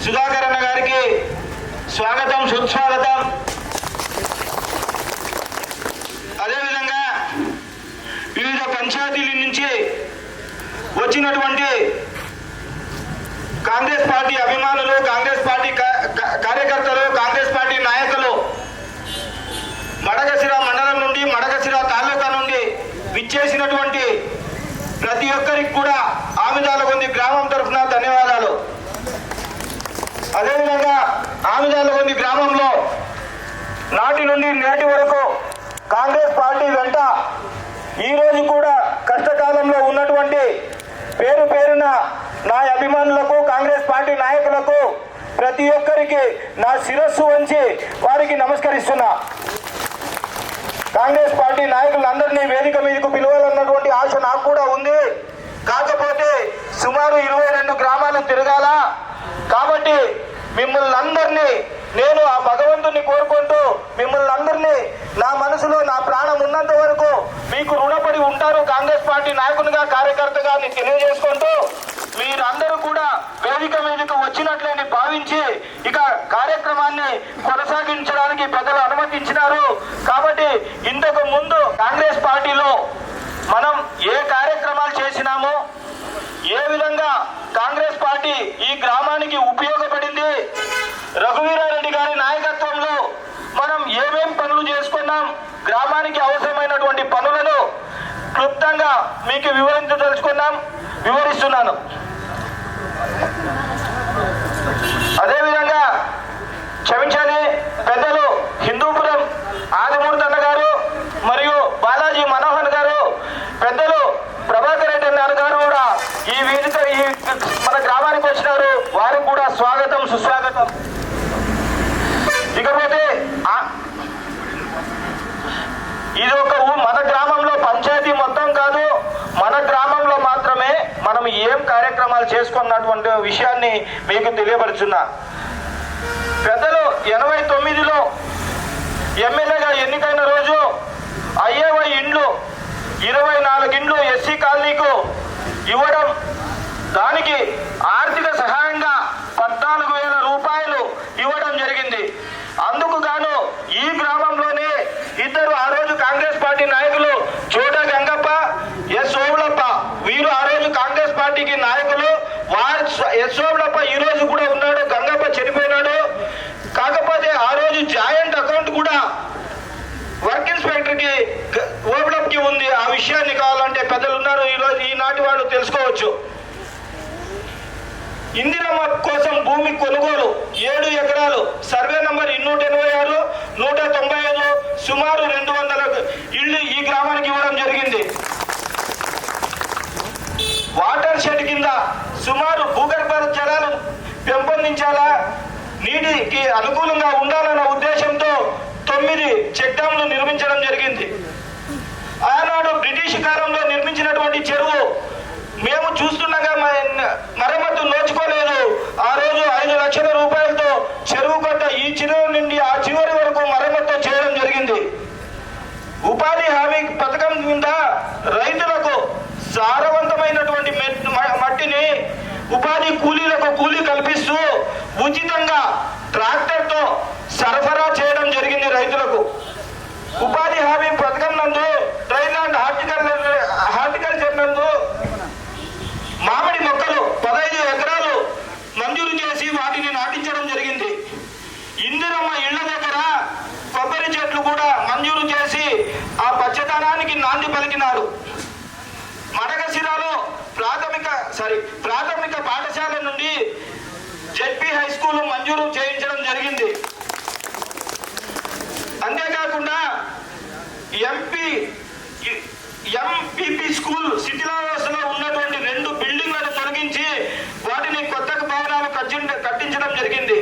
సుధాకర్ అన్న గారికి స్వాగతం, సుస్వాగతం. అదేవిధంగా వివిధ పంచాయతీల నుంచి వచ్చినటువంటి కాంగ్రెస్ పార్టీ అభిమానులు, కాంగ్రెస్ పార్టీ కార్యకర్తలు, కాంగ్రెస్ పార్టీ నాయకులు మడకశిర మండలం నుండి, మడకశిర తాలూకా నుండి విచ్చేసినటువంటి ప్రతి ఒక్కరికి కూడా ఆమిదాలగొంది గ్రామం తరఫున ధన్యవాదాలు. అదేవిధంగా ఆమిదాలగొంది గ్రామంలో నాటి నుండి నేటి వరకు కాంగ్రెస్ పార్టీ వెంట ఈరోజు కూడా కష్టకాలంలో ఉన్నటువంటి పేరు పేరున నా అభిమానులకు, కాంగ్రెస్ పార్టీ నాయకులకు ప్రతి ఒక్కరికి నా శిరస్సు వంచి వారికి నమస్కరిస్తున్నా. కాంగ్రెస్ పార్టీ నాయకులందరినీ వేదిక మీదకు పిలవాలన్నటువంటి ఆశ నాకు కూడా ఉంది. కాకపోతే సుమారు 22 గ్రామాలు తిరగాల. కాబట్టి మిమ్మల్ని అందరినీ నేను ఆ భగవంతుని కోరుకుంటూ మిమ్మల్ని అందరినీ నా మనసులో నా ప్రాణం ఉన్నంత వరకు మీకు రుణపడి ఉంటారు కాంగ్రెస్ పార్టీ నాయకునిగా, కార్యకర్తగా తెలియజేసుకుంటూ మీరందరూ కూడా వేదిక మీదకు వచ్చినట్లేని భావించి ఇక కార్యక్రమాన్ని కొనసాగించడానికి ప్రజలు అనుమతించినారు. కాబట్టి ఇంతకు ముందు కాంగ్రెస్ పార్టీలో మనం ఏ కార్యక్రమాలు చేసినామో, ఏ విధంగా కాంగ్రెస్ పార్టీ ఈ గ్రామానికి ఉపయోగపడింది, రఘువీరారెడ్డి గారి నాయకత్వంలో మనం ఏమేం పనులు చేసుకున్నాం, గ్రామానికి అవసరమైనటువంటి పనులను క్లుప్తంగా మీకు వివరిస్తున్నాను. అదేవిధంగా క్షమించాలి, పెద్దలు హిందూపురం ఆదిమూర్తి అన్న గారు మరియు బాలాజీ మనోహర్ గారు, పెద్దలు ప్రభాకర్ రెడ్డి అన్న గారు కూడా ఈ మన గ్రామానికి వచ్చినారు. వారికి కూడా స్వాగతం, సుస్వాగతం. ఇకపోతే ఇది ఒక మన గ్రామంలో పంచాయతీ మొత్తం కాదు, మన గ్రామంలో మాత్రమే మనం ఏం కార్యక్రమాలు చేసుకున్నటువంటి విషయాన్ని మీకు తెలియపరుచున్నా. పెద్దలు 89లో ఎమ్మెల్యేగా ఎన్నికైన రోజు అయ్యేవై ఇండ్లు 24 ఇండ్లు ఎస్సీ కాలనీకు ఇవ్వడం, దానికి ఆర్థిక సహాయంగా 14,000 రూపాయలు ఇవ్వడం జరిగింది. అందుకు గాను ఈ గ్రామంలోనే ఇద్దరు ఆ రోజు కాంగ్రెస్ పార్టీ నాయకులు చోట గంగప్ప, ఎస్ ఓబులప్ప, వీరు ఆ రోజు కాంగ్రెస్ పార్టీకి నాయకులు. ఎస్ ఓబులప్ప ఈ రోజు కూడా ఉన్నాడు, గంగప్ప చనిపోయినాడు. కాకపోతే ఆ రోజు జాయింట్ అకౌంట్ కూడా వర్క్ ఇన్స్పెక్టర్ కి ఓబులప్పకి ఉంది. ఆ విషయాన్ని కావాలంటే పెద్దలు ఉన్నారు, ఈరోజు ఈనాటి వాళ్ళు తెలుసుకోవచ్చు. ఇందిరమ్మ కోసం భూమి కొనుగోలు 7 ఎకరాలు, సర్వే నంబర్ 286, 195, సుమారు 200 ఇళ్ళు ఈ గ్రామానికి ఇవ్వడం జరిగింది. వాటర్ షెడ్ కింద సుమారు భూగర్భ జలాలు పెంపొందించాలా, నీటికి అనుకూలంగా ఉండాలన్న ఉద్దేశంతో 9 చెక్ డ్యాంలు నిర్మించడం జరిగింది. ఆనాడు బ్రిటిష్ కాలంలో నిర్మించినటువంటి చెరువు మేము చూస్తుండగా మరమ్మతు నోచుకోలేదు. ఆ రోజు 5 లక్షల రూపాయలతో చెరువు కట్ట ఈ చివరి నుండి ఆ చివరి వరకు మరమ్మతు చేయడం జరిగింది. ఉపాధి హామీ పథకం కింద రైతులకు సారవంతమైనటువంటి మట్టిని ఉపాధి కూలీలకు కూలీ కల్పిస్తూ ఉచితంగా ట్రాక్టర్తో సరఫరా చేయడం జరిగింది రైతులకు. ఉపాధి హామీ పథకం నందు డ్రైలాండ్ హార్టికల్చర్ నందు మామిడి మొక్కలు 15 ఎకరాలు మంజూరు చేసి వాటిని నాటించడం జరిగింది. ఇందిరమ్మ ఇళ్ల దగ్గర కొబ్బరి చెట్లు కూడా మంజూరు చేసి ఆ పచ్చదనానికి నాంది పలికినారు. మడకశిరాలో ప్రాథమిక పాఠశాల నుండి జెడ్పీ హై స్కూల్ మంజూరు చేయించడం జరిగింది. అంతేకాకుండా ఎంపీపీ స్కూల్ శిథిలావస్థలో ఉన్నటువంటి 2 బిల్డింగ్లను తొలగించి వాటిని కొత్త భవనాలు కట్టించడం జరిగింది.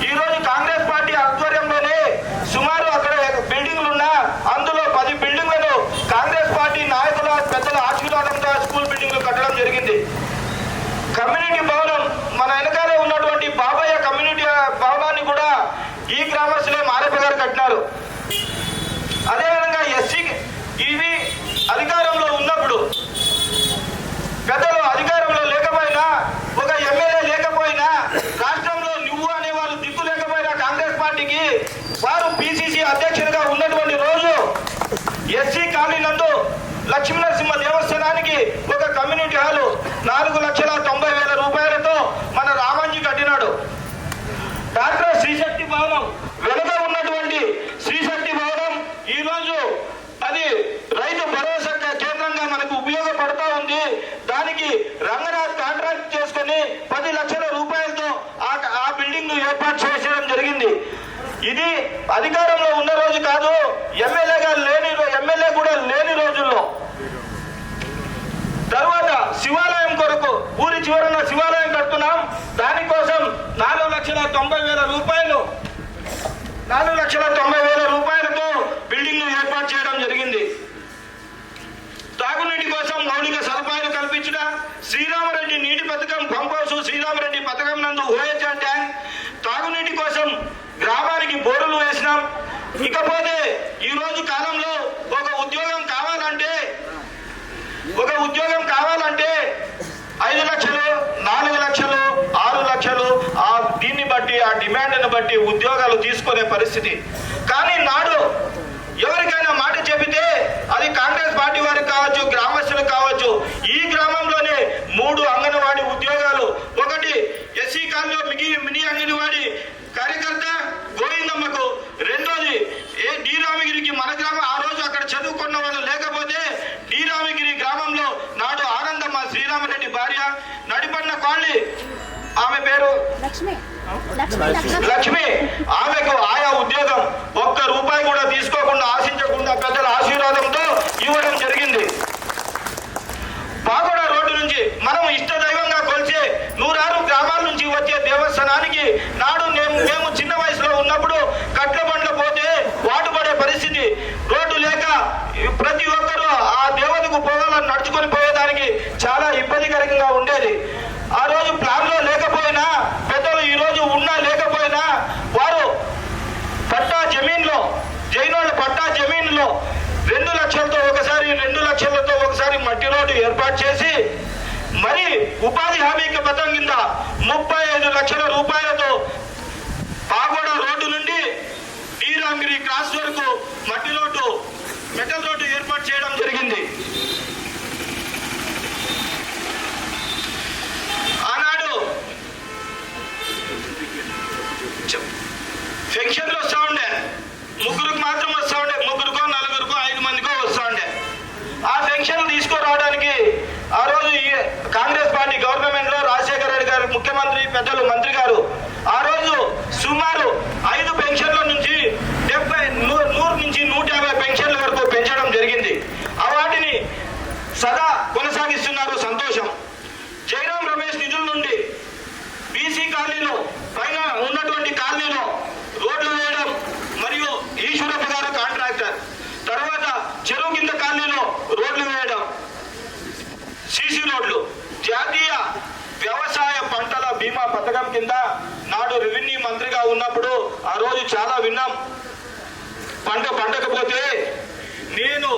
ఈరోజు కాంగ్రెస్ పార్టీ ఆధ్వర్యంలోనే సుమారు అక్కడ బిల్డింగ్లు ఉన్నా అందులో 10 బిల్డింగ్లను కాంగ్రెస్ పార్టీ నాయకుల పెద్దల ఆశీర్వాదంతో స్కూల్ బిల్డింగ్లు కట్టడం జరిగింది. కమ్యూనిటీ భవనం మన వెనకాలే ఉన్నటువంటి బాబయ్య కమ్యూనిటీ భవనాన్ని కూడా ఈ గ్రామస్తులే మారప్ప గారు కట్టినారు. అదేవిధంగా ఎస్సీ ఇవి అధికారంలో ఉన్నప్పుడు లక్ష్మీనరసింహ దేవస్థానానికి ఒక కమ్యూనిటీ హాలు 4,90,000 రూపాయలతో మన రామాంజీ కట్టినాడు. డాక్టర్ శ్రీశక్తి భవనం వెనుక ఉన్నటువంటి శ్రీశక్తి భవనం ఈరోజు అది రైతు భరోసా కేంద్రంగా మనకు ఉపయోగపడతా ఉంది. దానికి రంగనాథ్ కాంట్రాక్ట్ చేసుకుని 10 లక్షల రూపాయలతో ఆ బిల్డింగ్ ను ఏర్పాటు చేయడం జరిగింది. ఇది అధికారంలో ఉన్న రోజు కాదు, ఎమ్మెల్యే కూడా లేని రోజుల్లో. తర్వాత శివాలయం కొరకు ఊరి చివరన శివాలయం కడుతున్నాం. దానికోసం 4,90,000 రూపాయలు 4,90,000 రూపాయలతో బిల్డింగ్ ను ఏర్పాటు చేయడం జరిగింది. తాగునీటి కోసం మౌలిక సదుపాయాలు కల్పించడం, శ్రీరామరెడ్డి నీటి పథకం పంప్ హౌస్, శ్రీరామరెడ్డి పథకం నందు ఓహెచ్ఆర్ ట్యాంక్, తాగునీటి కోసం గ్రామానికి బోరులు వేసినాం. ఇకపోతే ఈ రోజు కాలంలో ఒక ఉద్యోగం కావాలంటే 5 లక్షలు, 4 లక్షలు, 6 లక్షలు, దీన్ని బట్టి ఆ డిమాండ్ను బట్టి ఉద్యోగాలు తీసుకునే పరిస్థితి. కానీ నాడు ఎవరికైనా మాట చెబితే అది కాంగ్రెస్ పార్టీ వారికి కావచ్చు, గ్రామస్తులకు కావచ్చు, ఈ గ్రామంలోనే 3 అంగన్వాడీ ఉద్యోగాలు, ఒకటి ఎస్సీ కాలనీలో మినీ అంగన్వాడీ కార్యకర్త గోవిందమ్మకు, రెండోది డి రామగిరికి మన గ్రామం ఆ రోజు అక్కడ చదువుకున్న వాళ్ళు లేకపోతే డి రామగిరి గ్రామంలో నాడు ఆనందమ్మ శ్రీరామరెడ్డి భార్య నడిపన్న కాలనీ, ఆమె పేరు లక్ష్మి, ఆమెకు ఆయా ఉద్యోగం ₹1 కూడా తీసుకోకుండా ఆశించకుండా పెద్దల ఆశీర్వాదంతో ఇవ్వడం జరిగింది. పాగోడ రోడ్డు నుంచి మనం ఇష్టదైవంగా కొలిచే 106 గ్రామాల నుంచి వచ్చే దేవస్థానానికి నాడు మేము చిన్న వయసులో ఉన్నప్పుడు కట్ల బండ్ల పోతే వాటుపడే పరిస్థితి. రోడ్డు లేక ప్రతి ఒక్కరూ ఆ దేవతకు పోవాలని నడుచుకొని పోయేదానికి చాలా ఇబ్బందికరంగా ఉండేది. ఆ రోజు ప్లాన్ లో లేకపోయినా, పెద్దలు ఈ రోజు ఉన్నా లేకపోయినా, వారు పట్టా జమీన్లో జైనోళ్ళ పట్టా జమీన్లో 2 లక్షలతో ఒకసారి, 2 లక్షలతో ఒకసారి మట్టి రోడ్డు ఏర్పాటు చేసి, మరి ఉపాధి హామీ పథకం కింద 35 లక్షల రూపాయలతో పాగోడ రోడ్డు నుండి శ్రీరామగిరి క్రాస్ వరకు మట్టి రోడ్డు, మెటల్ రోడ్డు ఏర్పాటు చేయడం జరిగింది. ఆనాడు పెన్షన్లు వస్తూ ఉండే, ముగ్గురికి మాత్రం వస్తూ ఉండే, 3కో 4కో 5 మందికో వస్తూ ఉండే. ఆ పెన్షన్లు తీసుకురావడానికి ఆ రోజు కాంగ్రెస్ పార్టీ గవర్నమెంట్ లో రాజశేఖర రెడ్డి గారు ముఖ్యమంత్రి, పెద్దలు మంత్రి గారు ఆ రోజు సుమారు 5 పెన్షన్ల నుంచి 100 నుంచి 150 పెన్షన్ల వరకు పెంచడం జరిగింది. వాటిని సదా కొనసాగిస్తున్నారు, సంతోషం. జయరాం రమేష్ నిధుల నుండి బీసీ కాలనీలో పైన ఉన్నటువంటి కాలనీలో రోడ్లు వేయడం, మరియు ఈశ్వరప్ప గారు కాంట్రాక్టర్. తర్వాత చెరువు కింద కాలనీలో రోడ్లు వేయడం, సీసీ రోడ్లు. జాతీయ వ్యవసాయ పంటల బీమా పథకం కింద నాడు రెవెన్యూ మంత్రిగా ఉన్నప్పుడు ఆ రోజు చాలా విన్నాం. పంట పండకపోతే నేను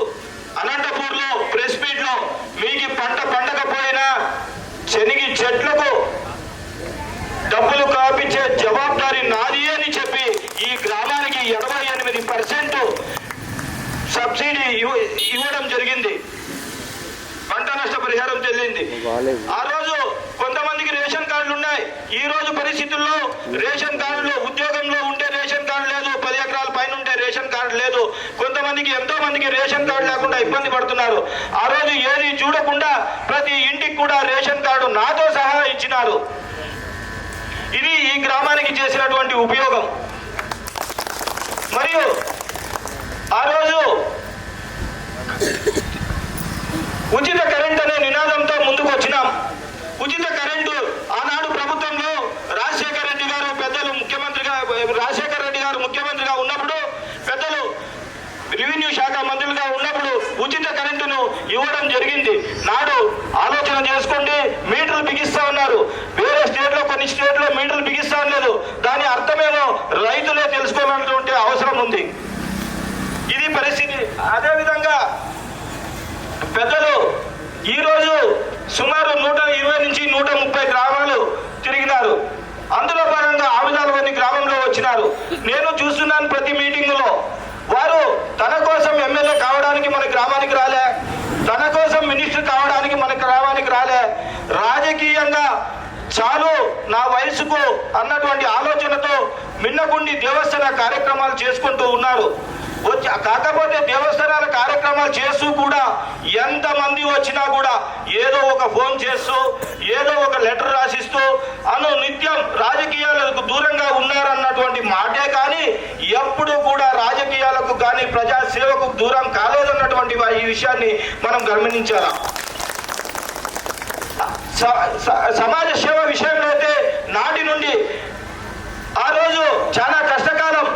అనంతపూర్లో ప్రెస్ మీట్ లో మీకు పంట పండకపోయినా శనగ చెట్లకు డబ్బులు కాపించే జవాబారి నాది అని చెప్పి ఈ గ్రామానికి 88% సబ్సిడీ ఇవ్వడం జరిగింది. పంట నష్ట పరిహారం చెల్లింది. ఆ రోజు కొంతమందికి రేషన్ కార్డులు ఉన్నాయి. ఈ రోజు పరిస్థితుల్లో రేషన్ కార్డులో ఉద్యోగంలో ఉంటే రేషన్ కార్డు లేదు, 10 ఎకరాల పైన ఉంటే రేషన్ కార్డు లేదు. కొంతమందికి, ఎంతో మందికి రేషన్ కార్డు లేకుండా ఇబ్బంది పడుతున్నారు. ఆ రోజు ఏది చూడకుండా ప్రతి ఇంటికి కూడా రేషన్ కార్డు నాతో సహా ఇచ్చినారు. ఇది ఈ గ్రామానికి చేసినటువంటి ఉపయోగం. మరియు ఆ రోజు ఉచిత కరెంట్ అనే నినాదంతో ముందుకు వచ్చినాం. ఉచిత కరెంటు ఆనాడు ప్రభుత్వంలో రాజశేఖర రెడ్డి గారు ముఖ్యమంత్రిగా ఉన్నప్పుడు, పెద్దలు రెవెన్యూ శాఖ మంత్రులుగా ఉన్నప్పుడు ఉచిత కరెంటును ఇవ్వడం జరిగింది. నాడు ఆలోచన చేసుకోండి, మీటర్లు బిగిస్తా ఉన్నారు. వేరే స్టేట్లో, కొన్ని స్టేట్లో మీటర్లు బిగిస్తా ఉండలేదు. దాని అర్థమేమో రైతులే తెలుసుకోవాలన్నటువంటి అవసరం ఉంది. ఇది పరిస్థితి. అదేవిధంగా పెద్దలు ఈరోజు సుమారు 120 నుంచి 130 గ్రామాలు తిరిగినారు. అందులో భాగంగా ఆవిదాలవని గ్రామంలో వచ్చినారు. నేను చూస్తున్నాను ప్రతి మీటింగ్ లో వారు తన కోసం ఎమ్మెల్యే కావడానికి మన గ్రామానికి రాలే, దానికోసం మినిస్టర్ కావడానికి మన గ్రామానికి రాలే, రాజకీయంగా చాలు నా వయసుకు అన్నటువంటి ఆలోచనతో మిన్నగుండి దేవస్థాన కార్యక్రమాలు చేసుకుంటూ ఉన్నారు. కాకపోతే దేవస్థానాల కార్యక్రమాలు చేస్తూ కూడా ఎంతమంది వచ్చినా కూడా ఏదో ఒక ఫోన్ చేస్తూ ఏదో ఒక లెటర్ రాసిస్తూ నిత్యం రాజకీయాలకు దూరంగా ఉన్నారన్నటువంటి మాటే కానీ ఎప్పుడు కూడా రాజకీయాలకు కానీ ప్రజాసేవకు దూరం కాలేదన్నటువంటి ఈ విషయాన్ని మనం గమనించాలా. సమాజ సేవ విషయంలో అయితే నాటి నుండి ఆ రోజు చాలా కష్టకాలం,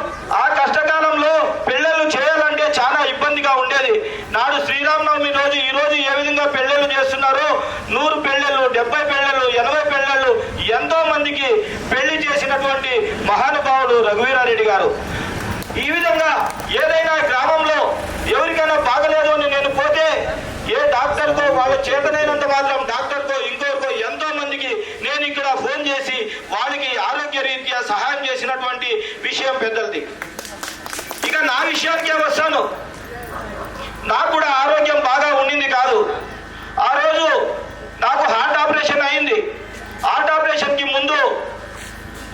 ఆ కష్టకాలంలో పెళ్ళిళ్ళు చేయాలంటే చాలా ఇబ్బందిగా ఉండేది. నాడు శ్రీరామనవమి రోజు ఈ రోజు ఏ విధంగా పెళ్ళిళ్ళు చేస్తున్నారో 100 పెళ్ళిళ్ళు, 70 పెళ్ళిళ్ళు, 80 పెళ్ళిళ్ళు ఎంతో మందికి పెళ్లి చేసినటువంటి మహానుభావుడు రఘువీరారెడ్డి గారు. ఈ విధంగా ఏదైనా గ్రామంలో ఎవరికైనా బాగలేదు అని నేను పోతే ఏ డాక్టర్కో వాళ్ళ చేతనైనంత మాత్రం డాక్టర్కో ఇంకోరికో ఎంతో మందికి నేను ఇక్కడ ఫోన్ చేసి వాళ్ళకి ఆరోగ్య రీత్యా సహాయం చేసినటువంటి విషయం పెద్దది. ఇక నా విషయానికే వస్తాను. నాకు కూడా ఆరోగ్యం బాగా ఉండింది కాదు. ఆ రోజు నాకు హార్ట్ ఆపరేషన్ అయింది. హార్ట్ ఆపరేషన్కి ముందు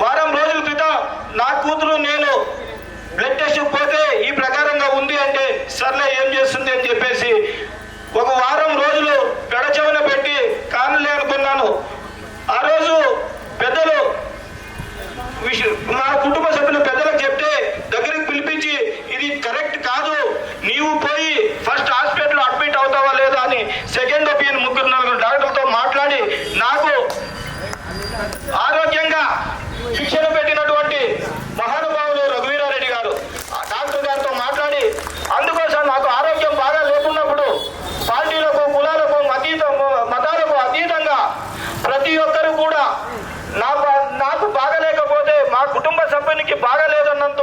వారం రోజుల క్రితం నా కూతురు నేను బ్లడ్ టెస్ట్ పోతే ఈ ప్రకారంగా ఉంది అంటే సర్లే ఏం చేస్తుంది అని చెప్పేసి ఒక వారం రోజులు పెడచెవిన పెట్టి కానులే అనుకున్నాను. ఆ రోజు పెద్దలు మా కుటుంబ సభ్యులు పెద్దలకు చెప్తే దగ్గరికి పిలిపించి ఇది కరెక్ట్ కాదు, నీవు పోయి ఫస్ట్ హాస్పిటల్ అడ్మిట్ అవుతావా లేదా అని సెకండ్ ఒపీనియన్ 3-4 డాక్టర్లతో మాట్లాడి నాకు ఆరోగ్యంగా శిక్షణ పెట్టినటువంటి మహానుభావులు రఘువీరారెడ్డి గారు డాక్టర్ గారితో మాట్లాడి అందుకోసం నాకు ఆరోగ్యం బాగా లేకున్నప్పుడు పార్టీలకు కులాలకు మతాలకు అతీతంగా ప్రతి ఒక్కరు కూడా నాకు బాగలేకపోతే మా కుటుంబ సభ్యునికి బాగలేదన్నంత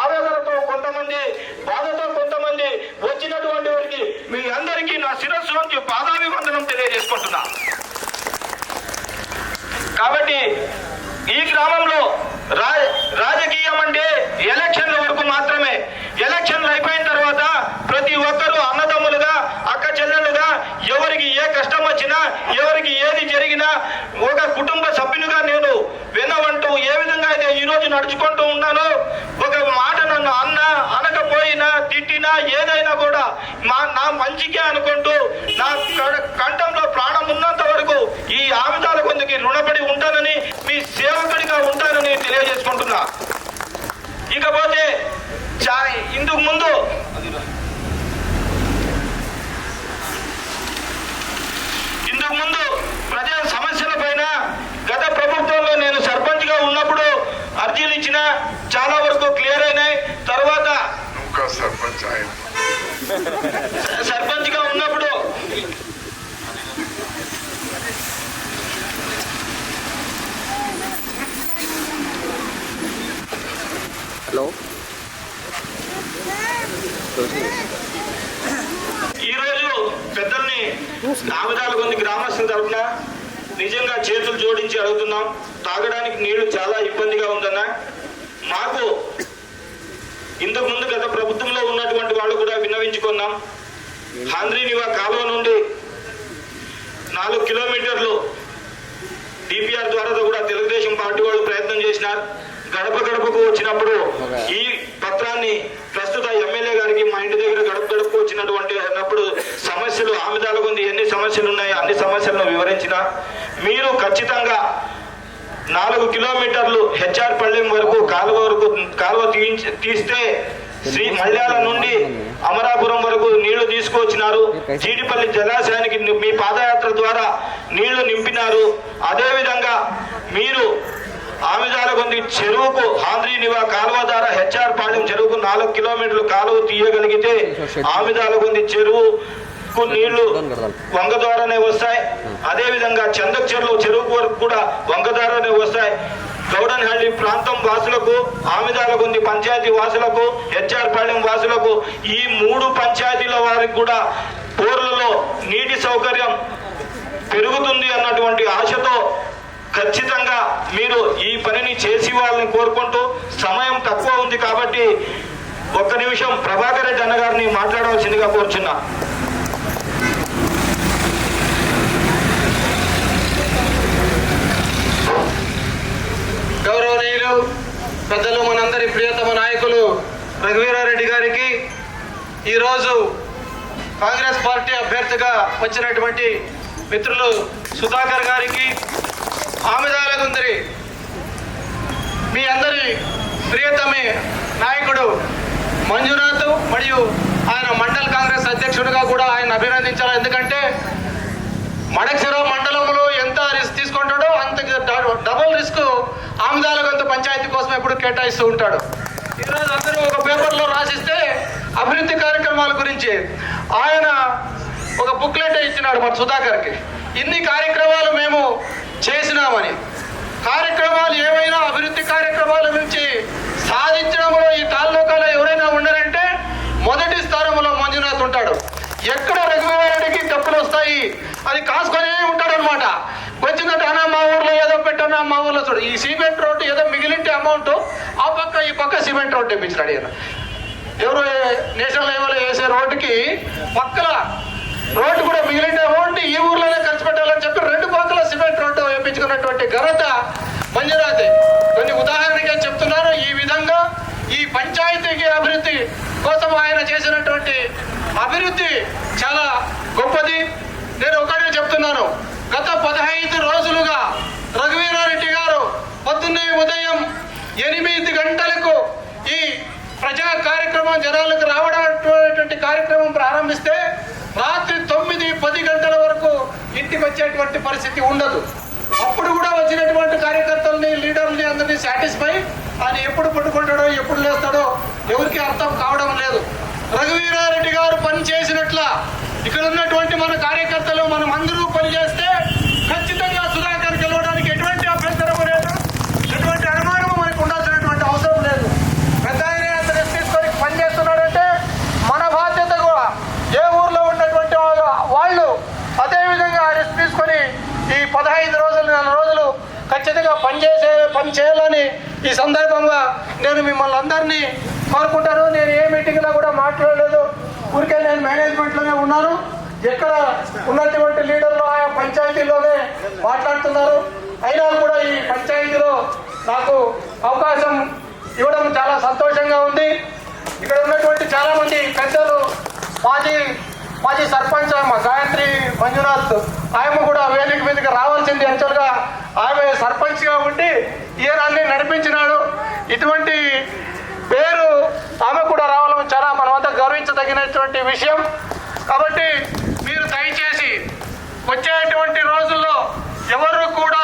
ఆవేదనతో కొంతమంది, బాధతో కొంతమంది వచ్చినటువంటి వారికి మీ అందరికీ నా శిరస్సు నుంచి పాదాభివందనం తెలియజేసుకుంటున్నా. కాబట్టి ఈ గ్రామంలో రాజకీయం అంటే ఎలక్షన్ల వరకు మాత్రమే. ఎలక్షన్లు అయిపోయిన తర్వాత ప్రతి ఒక్కరూ అన్నదమ్ములుగా, అక్క చెల్లెలుగా, ఎవరికి ఏ కష్టం వచ్చినా, ఎవరికి ఏది జరిగినా ఒక కుటుంబ సభ్యునిగా నేను వినవంటూ ఏ విధంగా అయితే ఈరోజు నడుచుకుంటూ ఉన్నానో, ఒక మాట నన్ను అనకపోయినా తిట్టినా ఏదైనా కూడా నా మంచికే అనుకుంటూ నా కంఠంలో ప్రాణం ఉన్నంత వరకు ఈ ఆవిధాల కొందికి రుణపడి ఉంటానని, మీ సేవకుడిగా ఉంటానని తెలియజేసుకుంటున్నా. ఇకపోతే ఇందుకు ముందు ప్రజా సమస్యల పైన గత ప్రభుత్వంలో నేను సర్పంచ్గా ఉన్నప్పుడు అర్జీలు ఇచ్చిన చాలా వరకు క్లియర్ అయినాయి. తర్వాత సర్పంచ్గా ఉన్నప్పుడు ఈరోజు పెద్దల్ని ఆవిధాల కొంది గ్రామస్తుల తరఫున నిజంగా చేతులు జోడించి అడుగుతున్నాం. తాగడానికి నీళ్లు చాలా ఇబ్బందిగా ఉందన్నా. మాకు ఇంతకు ముందు గత ప్రభుత్వంలో ఉన్నటువంటి వాళ్ళు కూడా విన్నవించుకున్నాం. హాంద్రీనివా కాలువ నుండి 4 కిలోమీటర్లు డిపిఆర్ ద్వారా కూడా తెలుగుదేశం పార్టీ వాళ్ళు ప్రయత్నం చేసినారు. గడప గడపకు వచ్చినప్పుడు ఈ పత్రాన్ని ప్రస్తుత ఎమ్మెల్యే గారికి మా ఇంటి దగ్గర గడపకు వచ్చినటువంటి అన్నప్పుడు సమస్యలు ఆమెదాల కొంది ఎన్ని సమస్యలు ఉన్నాయో అన్ని సమస్యలను వివరించిన మీరు ఖచ్చితంగా 4 కిలోమీటర్లు హెచ్ఆర్ పల్లెం వరకు కాలువ తీస్తే శ్రీ మల్యాల నుండి అమరాపురం వరకు నీళ్లు తీసుకువచ్చినారు. జీడిపల్లి జలాశయానికి మీ పాదయాత్ర ద్వారా నీళ్లు నింపినారు. అదేవిధంగా మీరు ఆమెదాలగొంది చెరువుకు హాంద్రీనివా కాలువ ద్వారా హెచ్ఆర్ పాలెం చెరువుకు 4 కిలోమీటర్లు కాలువ తీయగలిగితే ఆమెదాలగొంది చెరువుకు నీళ్లు వంగ ద్వారానే వస్తాయి. అదేవిధంగా చందక్చెర్ల చెరువు వరకు కూడా వంగ ద్వారానే వస్తాయి. గౌడన్హల్లి ప్రాంతం వాసులకు, ఆమెదాలగొంది పంచాయతీ వాసులకు, హెచ్ఆర్ పాలెం వాసులకు ఈ 3 పంచాయతీల వారికి కూడా బోర్లలో నీటి సౌకర్యం పెరుగుతుంది అన్నటువంటి ఆశతో ఖచ్చితంగా మీరు ఈ పనిని చేసి వాళ్ళని కోరుకుంటూ, సమయం తక్కువ ఉంది కాబట్టి 1 నిమిషం ప్రభాకర్ రెడ్డి అన్న గారిని మాట్లాడవలసిందిగా కోరుచున్నా. పెద్దలు మనందరి ప్రియతమ నాయకులు రఘువీరారెడ్డి గారికి, ఈరోజు కాంగ్రెస్ పార్టీ అభ్యర్థిగా వచ్చినటువంటి మిత్రులు సుధాకర్ గారికి, ఆమెదాలగుందరి మీ అందరి ప్రియతమే నాయకుడు మంజునాథ్ మరియు ఆయన మండల కాంగ్రెస్ అధ్యక్షుడిగా కూడా ఆయన అభినందించాలి. ఎందుకంటే మడక్సిర మండలంలో ఎంత రిస్క్ తీసుకుంటాడో అంత డబుల్ రిస్క్ ఆమదాలగంత పంచాయతీ కోసం ఎప్పుడు కేటాయిస్తూ ఉంటాడు. ఈరోజు అందరూ ఒక పేపర్లో రాసిస్తే అభివృద్ధి కార్యక్రమాల గురించి ఆయన ఒక బుక్లెట్ ఇచ్చినాడు మన సుధాకర్కి. ఇన్ని కార్యక్రమాలు మేము చేసినామని, కార్యక్రమాలు ఏమైనా అభివృద్ధి కార్యక్రమాల నుంచి సాధించడంలో ఈ తాలూకాలో ఎవరైనా ఉన్నారంటే మొదటి స్థానంలో మంజునాథ్ ఉంటాడు. ఎక్కడ రఘువీరారెడ్డికి డబ్బులు వస్తాయి అది కాసుకొనే ఉంటాడు అనమాట. వచ్చిందంటే అన్నా మా ఊర్లో ఏదో పెట్టన్నా, మా ఊర్లో చూడు ఈ సిమెంట్ రోడ్డు ఏదో మిగిలింటే అమౌంట్ ఆ పక్క ఈ పక్క సిమెంట్ రోడ్డు వేయించినాడు. ఈయన ఎవరు నేషనల్ లెవెల్లో వేసే రోడ్డుకి పక్కల రోడ్డు కూడా మిగిలిన అమౌంట్ ఈ ఊర్లోనే ఖర్చు పెట్టాలని చెప్పి 2 పక్కల సిమెంట్ రోడ్డు వేయించుకున్నటువంటి ఘనత మంజునాథ్. కొన్ని ఉదాహరణగా చెప్తున్నాను. ఈ విధంగా ఈ పంచాయతీకి అభివృద్ధి కోసం ఆయన చేసినటువంటి అభివృద్ధి చాలా గొప్పది. నేను ఒకటే చెప్తున్నాను, గత 15 రోజులుగా రఘువీరారెడ్డి గారు పొద్దున్నే ఉదయం 8 గంటలకు ఈ ప్రజా కార్యక్రమం జనాలకు రావడం కార్యక్రమం ప్రారంభిస్తే రాత్రి 9-10 గంటల వరకు ఇంటికి వచ్చేటువంటి పరిస్థితి ఉండదు. అప్పుడు కూడా వచ్చినటువంటి కార్యకర్తల్ని, లీడర్ని అందరినీ సాటిస్ఫై ఆయన ఎప్పుడు పట్టుకుంటాడో ఎప్పుడు లేస్తాడో ఎవరికి అర్థం కావడం లేదు. రఘువీరారెడ్డి గారు పని చేసినట్ల ఇక్కడ ఉన్నటువంటి మన కార్యకర్తలు మనం అందరూ పనిచేస్తే ఖచ్చితంగా సుధాకర్ గెలవడానికి ఎటువంటి అభ్యంతరం లేదు, ఎటువంటి అనుమానం మనకు ఉండాల్సినటువంటి అవసరం లేదు. పెద్ద ఆయన తీసుకొని పనిచేస్తున్నాడంటే మన బాధ్యత కూడా ఏ ఊర్లో ఉన్నటువంటి వాళ్ళు అదేవిధంగా రిస్క్ తీసుకొని ఈ 15 రోజులు 4 రోజులు ఖచ్చితంగా పని చేయాలని ఈ సందర్భంగా నేను మిమ్మల్ని అందరినీ కోరుకుంటాను. నేను ఏ మీటింగ్లో కూడా మాట్లాడలేదు, ఊరికే నేను మేనేజ్మెంట్లోనే ఉన్నాను. ఎక్కడ ఉన్నటువంటి లీడర్లు ఆయా పంచాయతీలోనే మాట్లాడుతున్నారు. అయినా కూడా ఈ పంచాయతీలో నాకు అవకాశం ఇవ్వడం చాలా సంతోషంగా ఉంది. ఇక్కడ ఉన్నటువంటి చాలామంది పెద్దలు, మాజీ సర్పంచ్ మా గాయత్రి మంజునాథ్ ఆమె కూడా వేదిక మీదకి రావాల్సింది. యాక్చువల్గా ఆమె సర్పంచ్గా ఉండి ఈయనాన్ని నడిపించినాడు. ఇటువంటి పేరు ఆమె కూడా రావడం చాలా మనమంతా గౌరవించదగినటువంటి విషయం. కాబట్టి మీరు దయచేసి వచ్చేటువంటి రోజుల్లో ఎవరు కూడా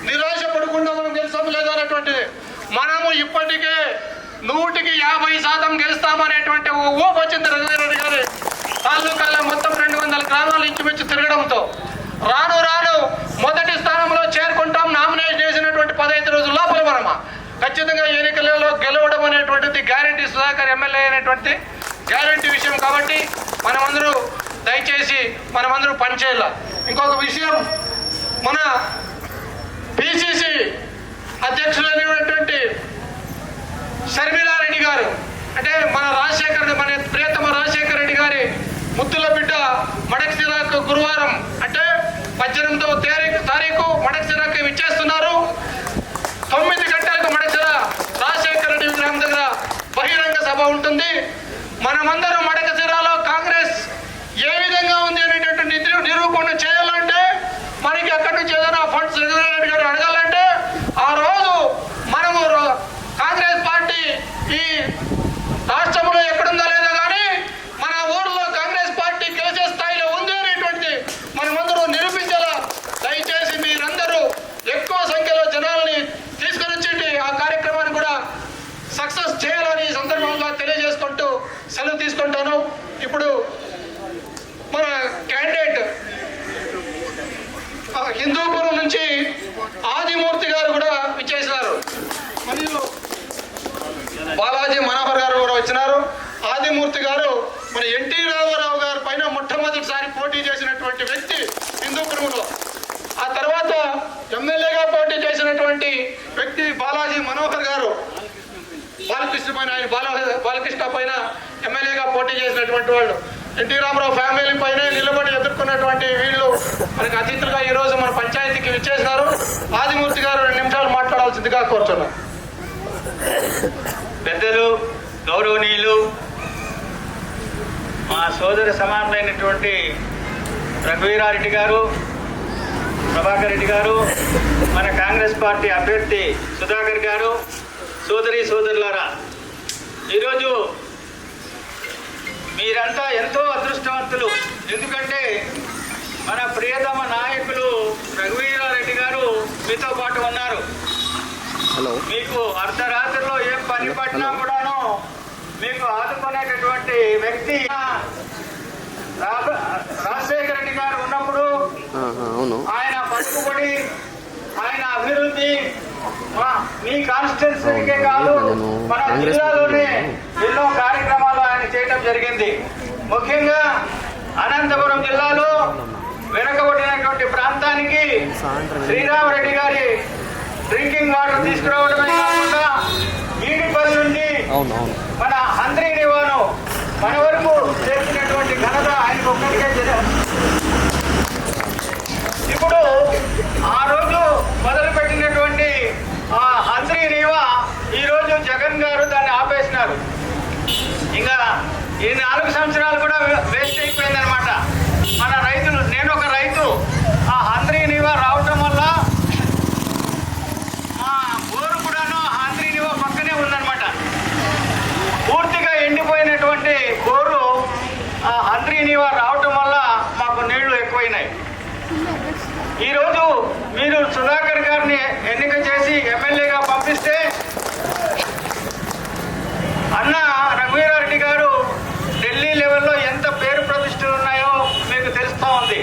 నిరాశ పడకుండా మనం గెలుస్తాం లేదనేటువంటిది, మనము ఇప్పటికే 100% గెలుస్తామనేటువంటి ఊపు వచ్చింది రఘువీరారెడ్డి గారి తాలూకాలో. మొత్తం 200 గ్రామాలు ఇంచుమించు తిరగడంతో రాను మొదటి స్థానంలో చేరుకుంటాం. నామినేషన్ చేసినటువంటి 15 రోజుల లోపల మనమా ఖచ్చితంగా ఎన్నికలలో గెలవడం అనేటువంటిది గ్యారంటీ. సుధాకర్ ఎమ్మెల్యే అనేటువంటి గ్యారంటీ విషయం. కాబట్టి మనమందరూ దయచేసి పనిచేయాలి. ఇంకొక విషయం, మన పిసిసి అధ్యక్షులైనటువంటి షర్మిలారెడ్డి గారు, అంటే మన ప్రియతమ రాజశేఖర రెడ్డి గారి ముద్దుల బిడ్డ మడక్సిరాకు గురువారం అంటే 18వ తారీఖు మడక్సిరాకు విచ్చేస్తున్నారు. 9 గంటలకు మడక్సిర రాజశేఖర రెడ్డి విగ్రహం దగ్గర బహిరంగ సభ ఉంటుంది. మనమందరం మడకశిరాలో కాంగ్రెస్ ఏ విధంగా ఉంది అనేటువంటి నిరూపణ చేయాలంటే, మనకి అక్కడి నుంచి ఏదైనా ఫండ్స్ రఘువీరారెడ్డి గారు అడగాలంటే ఆ రోజు మనము కాంగ్రెస్ పార్టీ ఈ రాష్ట్రంలో ఎక్కడుందా లేదా కానీ మన ఊర్లో కాంగ్రెస్ పార్టీ గెలిచే స్థాయిలో ఉంది అనేటువంటి మనమందరూ నిరూపించాలా. దయచేసి మీరందరూ ఎక్కువ సంఖ్యలో జనాల్ని తీసుకొని వచ్చి ఆ కార్యక్రమాన్ని కూడా సక్సెస్ చేయాలని ఈ సందర్భంగా తెలియజేసుకుంటూ సెలవు తీసుకుంటాను. ఇప్పుడు మన క్యాండిడేట్ హిందూపురం నుంచి ఆదిమూర్తి గారు కూడా విచ్చేసినారు, మరియు బాలాజీ మనోహర్ గారు కూడా వచ్చినారు. ఆదిమూర్తి గారు మన ఎన్టీ రామారావు గారి పైన మొట్టమొదటిసారి పోటీ చేసినటువంటి వ్యక్తి హిందూపురంలో. ఆ తర్వాత ఎమ్మెల్యేగా పోటీ చేసినటువంటి వ్యక్తి బాలాజీ మనోహర్ గారు. బాలకృష్ణ పైన బాలకృష్ణ పైన ఎమ్మెల్యేగా పోటీ చేసినటువంటి వాళ్ళు. ఎన్టీ రామారావు ఫ్యామిలీ పైన నిలబడి ఎదుర్కొన్నటువంటి వీళ్ళు మనకి అతిథులుగా ఈరోజు మన పంచాయతీకి విచ్చేసినారు. ఆదిమూర్తి గారు 2 నిమిషాలు మాట్లాడాల్సిందిగా కోరుతున్నాను. పెద్దలు గౌరవనీయులు మా సోదర సమానులైనటువంటి రఘువీరారెడ్డి గారు, ప్రభాకర్ రెడ్డి గారు, మన కాంగ్రెస్ పార్టీ అభ్యర్థి సుధాకర్ గారు, సోదరులారా, ఈరోజు మీరంతా ఎంతో అదృష్టవంతులు. ఎందుకంటే మన ప్రియతమ నాయకులు రఘువీరారెడ్డి గారు మీతో పాటు ఉన్నారు. మీకు అర్ధరాత్రిలో ఏం పని పట్టినా కూడాను మీకు ఆదుకునేటటువంటి వ్యక్తి రాజశేఖర రెడ్డి గారు ఉన్నప్పుడు ఆయన పట్టుబడి ఆయన అభివృద్ధి మీ కాన్స్టిట్యున్సీకే కాదు మన జిల్లాలోనే ఎన్నో కార్యక్రమాలు ఆయన చేయడం జరిగింది. ముఖ్యంగా అనంతపురం జిల్లాలో వెనకబడినటువంటి ప్రాంతానికి శ్రీరామరెడ్డి గారి డ్రింకింగ్ వాటర్ తీసుకురావడమే కాకుండా ఈడిపల్లి నుండి మన హంద్రీ నివాను మన వరకు చేసినటువంటి ఘనత ఆయనకు ఒక్కడికే జరిగింది. ఇప్పుడు ఆ రోజు మొదలుపెట్టినటువంటి ఆ హంద్రీ నీవా ఈరోజు జగన్ గారు దాన్ని ఆపేసినారు. ఇంకా ఈ 4 సంవత్సరాలు కూడా వేస్ట్ అయిపోయిందనమాట. మన రైతులు, నేను ఒక రైతు, ఆ హంద్రీ నీవా రావటం వల్ల మా బోరు కూడాను హంద్రీ నీవా పక్కనే ఉందన్నమాట. పూర్తిగా ఎండిపోయినటువంటి బోరు ఆ హంద్రీ నీవా రావటం వల్ల మాకు నీళ్లు ఎక్కువైనాయి. ఈరోజు మీరు సుధాకర్ గారిని ఎన్నిక చేసి ఎమ్మెల్యేగా పంపిస్తే అన్న రఘువీరారెడ్డి గారు ఢిల్లీ లెవెల్లో ఎంత పేరు ప్రతిష్టలు ఉన్నాయో మీకు తెలుస్తూ ఉంది.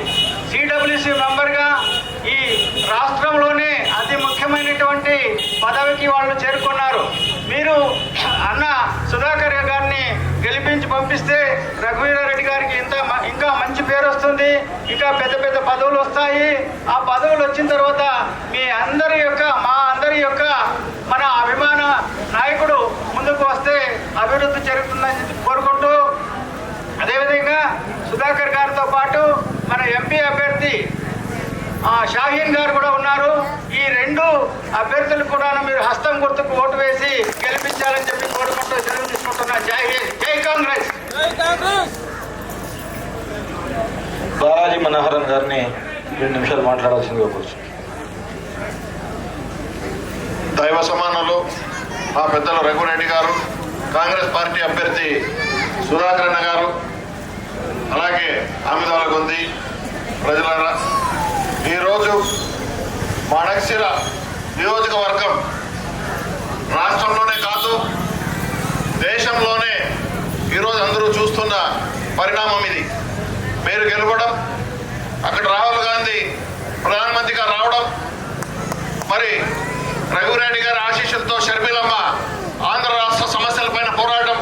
సిడబ్ల్యూసి మెంబర్గా ఈ రాష్ట్రంలోనే అతి ముఖ్యమైనటువంటి పదవికి వాళ్ళు చేరుకున్నారు. మీరు అన్న సుధాకర్ గారిని గెలిపించి పంపిస్తే రఘువీరారెడ్డి గారికి ఇంకా మంచి పేరు వస్తుంది, ఇంకా పెద్ద పెద్ద పదవులు వస్తాయి. ఆ పదవులు వచ్చిన తర్వాత మా అందరి యొక్క మన అభిమాన నాయకుడు ముందుకు వస్తే అభివృద్ధి జరుగుతుందని కోరుకుంటూ, అదేవిధంగా సుధాకర్ గారితో పాటు మన ఎంపీ అభ్యర్థి షాహీన్ గారు కూడా ఉన్నారు. ఈ 2 అభ్యర్థులు కూడా మీరు హస్తం గుర్తుకు ఓటు వేసి గెలిపించాలని చెప్పి కోరుకుంటూ సెలవు తీసుకుంటున్నా. జై హింద్, జై కాంగ్రెస్. బాలాజీ మనోహరన్ గారిని 2 నిమిషాలు మాట్లాడాల్సిందిగా కూర్చు. దైవ సమానులు మా పెద్దలు రఘురెడ్డి గారు, కాంగ్రెస్ పార్టీ అభ్యర్థి సుధాకరణ గారు, అలాగే ఆమెదాల గొంది ప్రజలారా, ఈరోజు మాడక్సిర నియోజకవర్గం రాష్ట్రంలోనే కాదు దేశంలోనే ఈరోజు అందరూ చూస్తున్న పరిణామం ఇది. మీరు గెలవడం, అక్కడ రాహుల్ గాంధీ ప్రధానమంత్రిగా రావడం, మరి రఘురెడ్డి గారి ఆశీస్సులతో షర్మిలమ్మ ఆంధ్ర రాష్ట్ర సమస్యలపైన పోరాటం.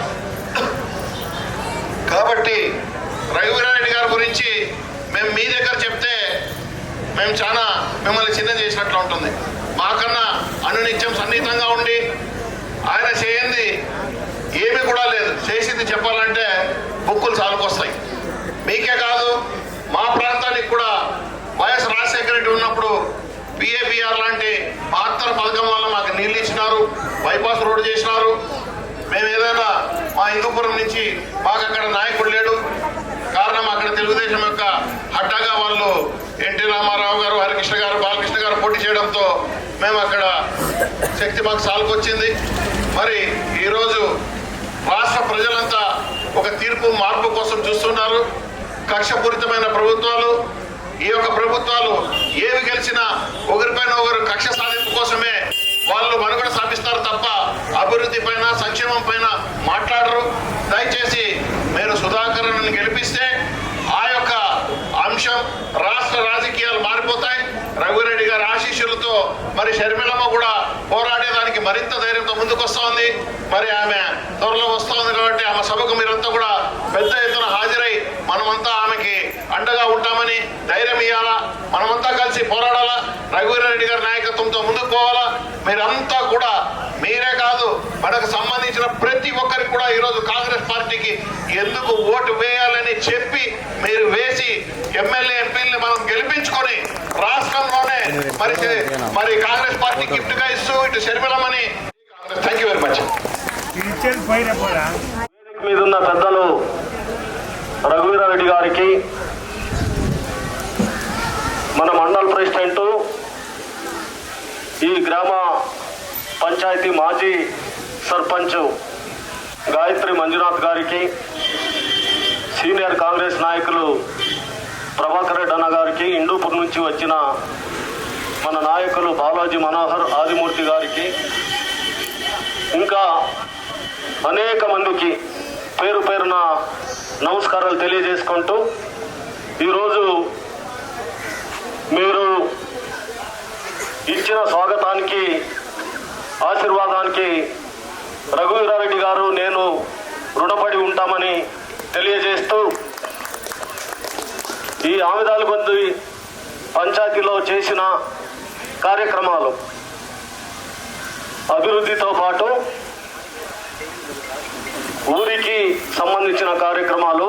కాబట్టి రఘువీరారెడ్డి గారి గురించి మేము మీ దగ్గర చెప్తే మేము చాలా మిమ్మల్ని చిన్న చేసినట్లు ఉంటుంది. మాకన్నా అనునిత్యం సన్నిహితంగా ఉండి ఆయన చేయంది ఏమీ కూడా లేదు. చేసింది చెప్పాలంటే బుక్కులు చాలుకొస్తాయి. మీకే కాదు మా ప్రాంతానికి కూడా వైఎస్ రాజశేఖర రెడ్డి ఉన్నప్పుడు పిఏబిఆర్ లాంటి మహత్తర పథకం వల్ల మాకు నీళ్ళు ఇచ్చినారు, బైపాస్ రోడ్డు చేసినారు. మేము ఏదైనా మా హిందూపురం నుంచి మాకు అక్కడ నాయకుడు లేడు. కారణం అక్కడ తెలుగుదేశం యొక్క అడ్డాగా వాళ్ళు ఎన్టీ రామారావు గారు, హరికృష్ణ గారు, బాలకృష్ణ గారు పోటీ చేయడంతో మేము అక్కడ శక్తి మాకు సాల్కొచ్చింది. మరి ఈరోజు రాష్ట్ర ప్రజలంతా ఒక తీర్పు మార్పు కోసం చూస్తున్నారు. కక్షపూరితమైన ప్రభుత్వాలు, ఈ యొక్క ప్రభుత్వాలు ఏవి గెలిచినా ఒకరిపైన ఒకరు కక్ష సాధింపు కోసమే వాళ్ళు మనుగడ సాధిస్తారు తప్ప అభివృద్ధి పైన, సంక్షేమం పైన మాట్లాడరు. దయచేసి మీరు సుధాకర్ని గెలిపిస్తే ఆ యొక్క అంశం రాష్ట్ర రాజకీయాలు మారిపోతాయి. రఘురెడ్డి గారి ఆశీస్సులతో మరి షర్మిలమ్మ కూడా పోరాడేదానికి మరింత ధైర్యంతో ముందుకు వస్తూ ఉంది. మరి ఆమె త్వరలో వస్తూ ఉంది కాబట్టి ఆమె సభకు మీరంతా కూడా పెద్ద ఎత్తున హాజరై మనమంతా ఆమెకి అండగా ఉంటామని ధైర్యం ఇవ్వాలా. మనమంతా కలిసి పోరాడాలా. రఘువీరారెడ్డి గారి నాయకత్వంతో ముందుకు పోవాలా. మీరంతా కూడా, మీరే కాదు మనకు సంబంధించిన ప్రతి ఒక్కరికి కూడా ఈరోజు కాంగ్రెస్ పార్టీకి ఎందుకు ఓటు వేయాలని చెప్పి మీరు వేసి ఎమ్మెల్యే ఎంపీలని మనం గెలిపించుకొని రాష్ట్రంలోనే మరి కాంగ్రెస్ పార్టీ గిఫ్ట్ గా ఇస్తూ ఇటు షర్మిలమ్మని. Thank you very much. మీద ఉన్న పెద్దలు రఘువీరారెడ్డి గారికి, మన మండల ప్రెసిడెంట్, ఈ గ్రామ పంచాయతీ మాజీ సర్పంచ్ గాయత్రి మంజునాథ్ గారికి, సీనియర్ కాంగ్రెస్ నాయకులు ప్రభాకర్ రెడ్డి అన్న గారికి, ఇండూపూర్ నుంచి వచ్చిన మన నాయకులు బాలాజీ మనోహర్ ఆదిమూర్తి గారికి, ఇంకా అనేక మందికి పేరు పేరున నమస్కారాలు తెలియజేసుకుంటూ, ఈరోజు మీరు ఇచ్చిన స్వాగతానికి, ఆశీర్వాదానికి రఘువీరారెడ్డి గారు నేను రుణపడి ఉంటామని తెలియజేస్తూ, ఈ ఆమిదాలగొంది పంచాయతీలో చేసిన కార్యక్రమాలు అభివృద్ధితో పాటు ఊరికి సంబంధించిన కార్యక్రమాలు,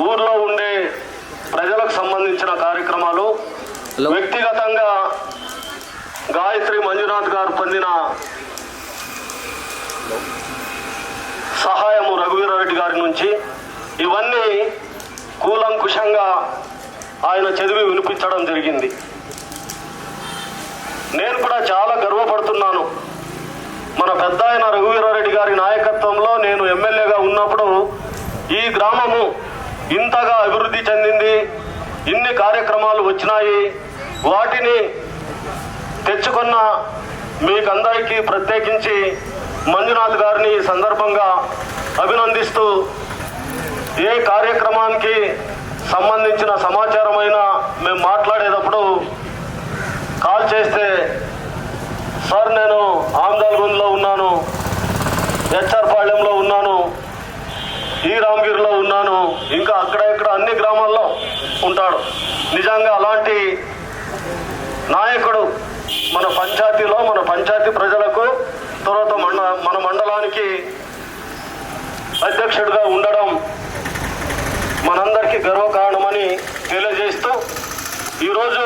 ఊర్లో ఉండే ప్రజలకు సంబంధించిన కార్యక్రమాలు, వ్యక్తిగతంగా గాయత్రి మంజునాథ్ గారు పొందిన సహాయము రఘువీరారెడ్డి గారి నుంచి, ఇవన్నీ కూలంకుషంగా ఆయన చదివి వినిపించడం జరిగింది. నేను కూడా చాలా గర్వపడుతున్నాను. మన పెద్ద ఆయన రఘువీరారెడ్డి గారి నాయకత్వంలో నేను ఎమ్మెల్యేగా ఉన్నప్పుడు ఈ గ్రామము ఇంతగా అభివృద్ధి చెందింది, ఇన్ని కార్యక్రమాలు వచ్చినాయి. వాటిని తెచ్చుకున్న మీకందరికీ ప్రత్యేకించి మంజునాథ్ గారిని ఈ సందర్భంగా అభినందిస్తూ, ఏ కార్యక్రమానికి సంబంధించిన సమాచారమైనా మేము మాట్లాడేటప్పుడు కాల్ చేస్తే, సార్ నేను ఆమ్దాల్గొండలో ఉన్నాను, హెచ్ఆర్పాళ్యంలో ఉన్నాను, ఈ రామగిరిలో ఉన్నాను, ఇంకా అక్కడ ఇక్కడ అన్ని గ్రామాల్లో ఉంటాడు. నిజంగా అలాంటి నాయకుడు మన పంచాయతీలో, మన పంచాయతీ ప్రజలకు, తర్వాత మన మండలానికి అధ్యక్షుడిగా ఉండడం మనందరికీ గర్వకారణమని తెలియజేస్తూ, ఈరోజు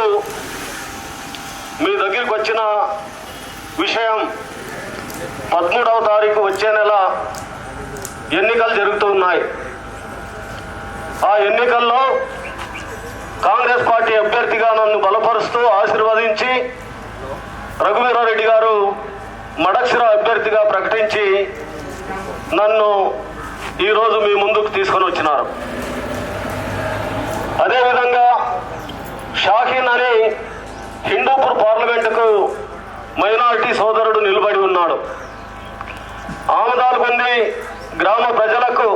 మీ దగ్గరికి వచ్చిన విషయం 13వ తారీఖు వచ్చే నెల ఎన్నికలు జరుగుతున్నాయి. ఆ ఎన్నికల్లో కాంగ్రెస్ పార్టీ అభ్యర్థిగా నన్ను బలపరుస్తూ ఆశీర్వదించి రఘువీరారెడ్డి గారు మడక్షిర అభ్యర్థిగా ప్రకటించి నన్ను ఈరోజు మీ ముందుకు తీసుకొని వచ్చినారు. అదేవిధంగా షాహీన్ అని హిందూపూర్ పార్లమెంటుకు మైనారిటీ సోదరుడు నిలబడి ఉన్నాడు. ఆమదాలగొంది గ్రామ ప్రజలకు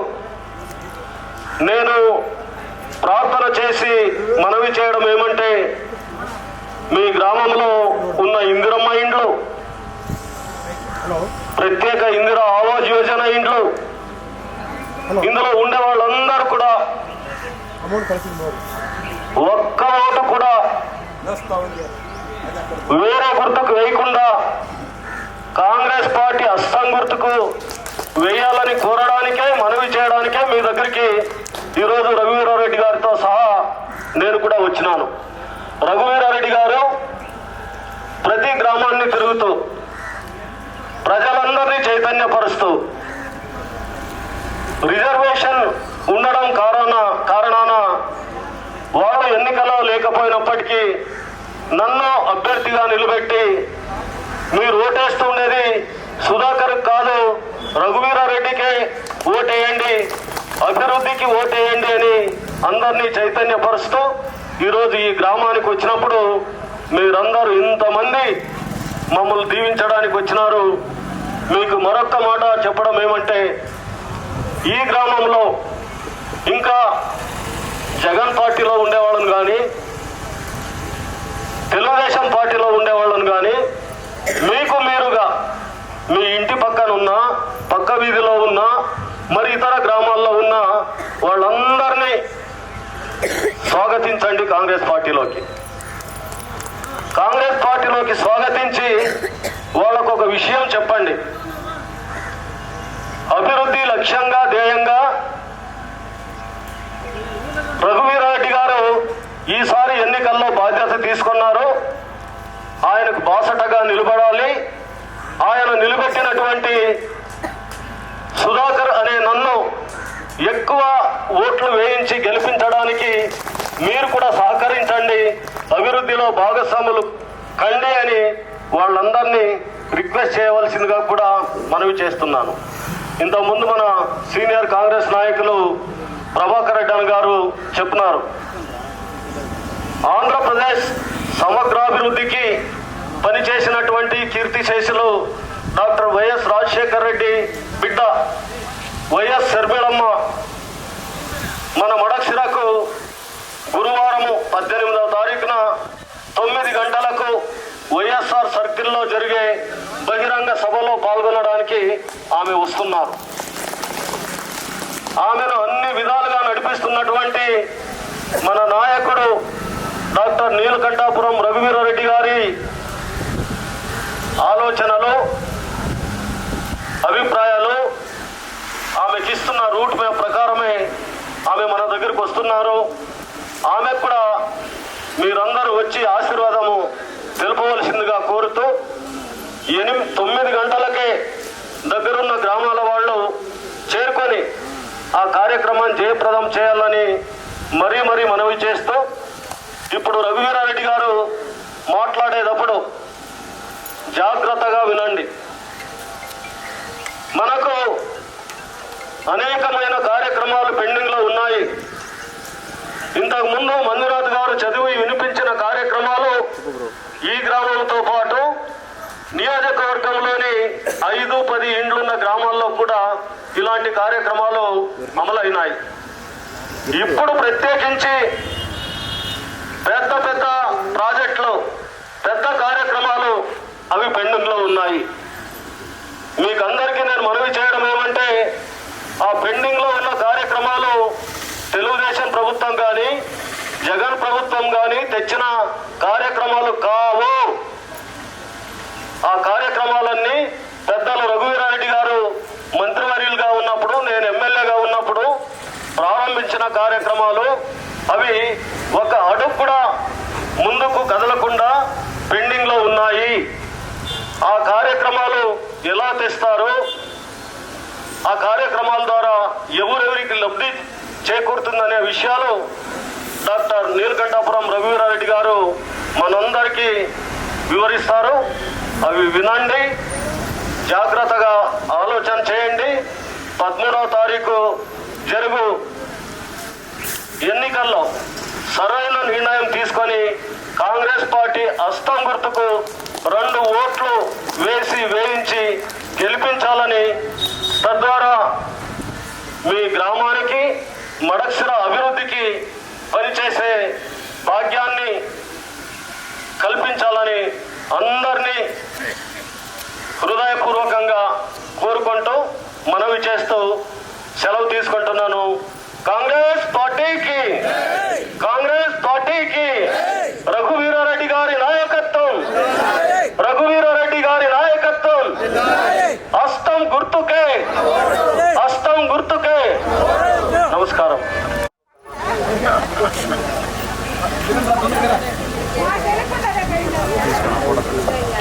నేను ప్రార్థన చేసి మనవి చేయడం ఏమంటే, మీ గ్రామంలో ఉన్న ఇందిరమ్మ ఇండ్లు, ప్రత్యేక ఇందిరా ఆవాజ్ యోజన ఇండ్లు, ఇందులో ఉండే వాళ్ళందరూ కూడా ఒక్క ఓటు కూడా వేరే గుర్తుకు వేయకుండా కాంగ్రెస్ పార్టీ అస్సాం గుర్తుకు వేయాలని కోరడానికే, మనవి చేయడానికే మీ దగ్గరికి ఈరోజు రఘువీరారెడ్డి గారితో సహా నేను కూడా వచ్చినాను. రఘువీరారెడ్డి గారు ప్రతి గ్రామాన్ని తిరుగుతూ ప్రజలందరినీ చైతన్యపరుస్తూ, రిజర్వేషన్ ఉండడం కారణాన వాళ్ళు ఎన్నికలో లేకపోయినప్పటికీ నన్ను అభ్యర్థిగా నిలబెట్టి, మీరు ఓటేస్తూ ఉండేది సుధాకర్ కాదు, రఘువీరారెడ్డికే ఓటేయండి, అభివృద్ధికి ఓటేయండి అని అందరినీ చైతన్యపరుస్తూ ఈరోజు ఈ గ్రామానికి వచ్చినప్పుడు మీరందరూ ఇంతమంది మమ్మల్ని దీవించడానికి వచ్చినారు. మీకు మరొక్క మాట చెప్పడం ఏమంటే, ఈ గ్రామంలో ఇంకా జగన్ పార్టీలో ఉండేవాళ్ళని కానీ, తెలుగుదేశం పార్టీలో ఉండేవాళ్ళని కానీ, మీకు మీరుగా మీ ఇంటి పక్కన ఉన్న, పక్క వీధిలో ఉన్న, మరి ఇతర గ్రామాల్లో ఉన్న వాళ్ళందరినీ స్వాగతించండి కాంగ్రెస్ పార్టీలోకి. కాంగ్రెస్ పార్టీలోకి స్వాగతించి వాళ్ళకు ఒక విషయం చెప్పండి. అభివృద్ధి లక్ష్యంగా, ధ్యేయంగా రఘువీరారెడ్డి గారు ఈసారి ఎన్నికల్లో బాధ్యత తీసుకున్నారు. ఆయనకు బాసటగా నిలబడాలి. ఆయన నిలబెట్టినటువంటి సుధాకర్ అనే నన్ను ఎక్కువ ఓట్లు వేయించి గెలిపించడానికి మీరు కూడా సహకరించండి, అభివృద్ధిలో భాగస్వాములు కండి అని వాళ్ళందరినీ రిక్వెస్ట్ చేయవలసిందిగా కూడా మనవి చేస్తున్నాను. ఇంతకుముందు మన సీనియర్ కాంగ్రెస్ నాయకులు ప్రభాకర్ రెడ్డి గారు చెప్పినారు, ఆంధ్రప్రదేశ్ సమగ్రాభివృద్ధికి పనిచేసినటువంటి కీర్తిశేషులు డాక్టర్ వైఎస్ రాజశేఖర రెడ్డి బిడ్డ వైఎస్ షర్మిలమ్మ మన మడక్షిరకు గురువారము 18వ తారీఖున 9 గంటలకు వైఎస్ఆర్ సర్కిల్లో జరిగే బహిరంగ సభలో పాల్గొనడానికి ఆమె వస్తున్నారు. ఆమెను అన్ని విధాలుగా నడిపిస్తున్నటువంటి మన నాయకుడు డాక్టర్ నీలకంఠాపురం రఘువీరారెడ్డి గారి ఆలోచనలు, అభిప్రాయాలు, ఆమెకి ఇస్తున్న రూట్ మ్యాప్ ప్రకారమే ఆమె మన దగ్గరికి వస్తున్నారు. ఆమె కూడా మీరందరూ వచ్చి ఆశీర్వాదము తెలుపవలసిందిగా కోరుతూ 9 గంటలకే దగ్గరున్న గ్రామాల వాళ్ళు చేరుకొని ఆ కార్యక్రమాన్ని జయప్రదం చేయాలని మరీ మనవి చేస్తూ, ఇప్పుడు రఘువీరారెడ్డి గారు మాట్లాడేటప్పుడు జాగ్రత్తగా వినండి. మనకు అనేకమైన కార్యక్రమాలు పెండింగ్లో ఉన్నాయి. ఇంతకుముందు మంజునాథ్ గారు చదివి వినిపించిన కార్యక్రమాలు ఈ గ్రామంతో పాటు నియోజకవర్గంలోని 5-10 ఇండ్లున్న గ్రామాల్లో కూడా ఇలాంటి కార్యక్రమాలు అమలైనాయి. ఇప్పుడు ప్రత్యేకించి పెద్ద ప్రాజెక్టులు, పెద్ద కార్యక్రమాలు అవి పెండింగ్లో ఉన్నాయి. మీకందరికీ నేను మనవి చేయడం ఏమంటే, ఆ పెండింగ్లో ఉన్న కార్యక్రమాలు తెలుగుదేశం ప్రభుత్వం కానీ జగన్ ప్రభుత్వం కానీ తెచ్చిన కార్యక్రమాలు కావు. ఆ కార్యక్రమాలన్నీ పెద్దలు రఘువీరారెడ్డి గారు మంత్రివర్యులుగా ఉన్నప్పుడు, నేను ఎమ్మెల్యేగా ఉన్నప్పుడు ప్రారంభించిన కార్యక్రమాలు. అవి ఒక అడుగు కూడా ముందుకు కదలకుండా పెండింగ్లో ఉన్నాయి. ఆ కార్యక్రమాలు ఎలా తెస్తారు, ఆ కార్యక్రమాల ద్వారా ఎవరెవరికి లబ్ధి చేకూరుతుందనే విషయాలు డాక్టర్ నీలకంఠాపురం రఘువీరారెడ్డి గారు మనందరికీ వివరిస్తారు. అవి వినండి, జాగ్రత్తగా ఆలోచన చేయండి. 13వ తారీఖు జరుగు ఎన్నికల్లో సరైన నిర్ణయం తీసుకొని కాంగ్రెస్ పార్టీ హస్తం గుర్తుకు 2 ఓట్లు వేయించి గెలిపించాలని, తద్వారా మీ గ్రామానికి మడక్షిర అభివృద్ధికి పనిచేసే భాగ్యాన్ని కల్పించాలని అందరినీ హృదయపూర్వకంగా కోరుకుంటూ మనవి చేస్తూ సెలవు తీసుకుంటున్నాను. కాంగ్రెస్ పార్టీకి రఘువీరారెడ్డి గారి నాయకత్వం, రఘువీరారెడ్డి గారి నాయకత్వం. హస్తం గుర్తుకే. నమస్కారం.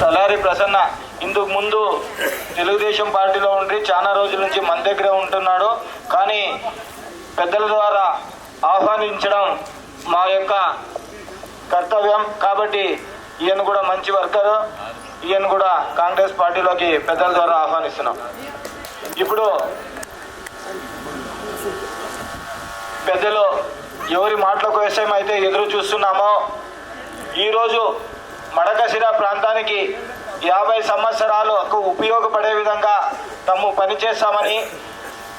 తలారి ప్రసన్న ఇందుకు ముందు తెలుగుదేశం పార్టీలో ఉండి చాలా రోజుల నుంచి మన దగ్గరే ఉంటున్నాడు. కానీ పెద్దల ద్వారా ఆహ్వానించడం మా యొక్క కర్తవ్యం. కాబట్టి ఈయన కూడా మంచి వర్కరు, ఈయన కూడా కాంగ్రెస్ పార్టీలోకి పెద్దల ద్వారా ఆహ్వానిస్తున్నాం. ఇప్పుడు పెద్దలు ఎవరి మాటల కోసం అయితే ఎదురు చూస్తున్నామో, ఈరోజు మడకశిర ప్రాంతానికి 50 సంవత్సరాలకు ఉపయోగపడే విధంగా తాము పనిచేస్తామని,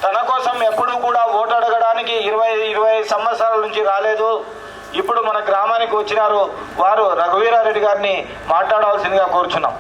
తన కోసం ఎప్పుడూ కూడా ఓటు అడగడానికి 20 సంవత్సరాల నుంచి రాలేదు, ఇప్పుడు మన గ్రామానికి వచ్చినారు. వారు రఘువీరారెడ్డి గారిని మాట్లాడవలసిందిగా కోరుచున్నాం.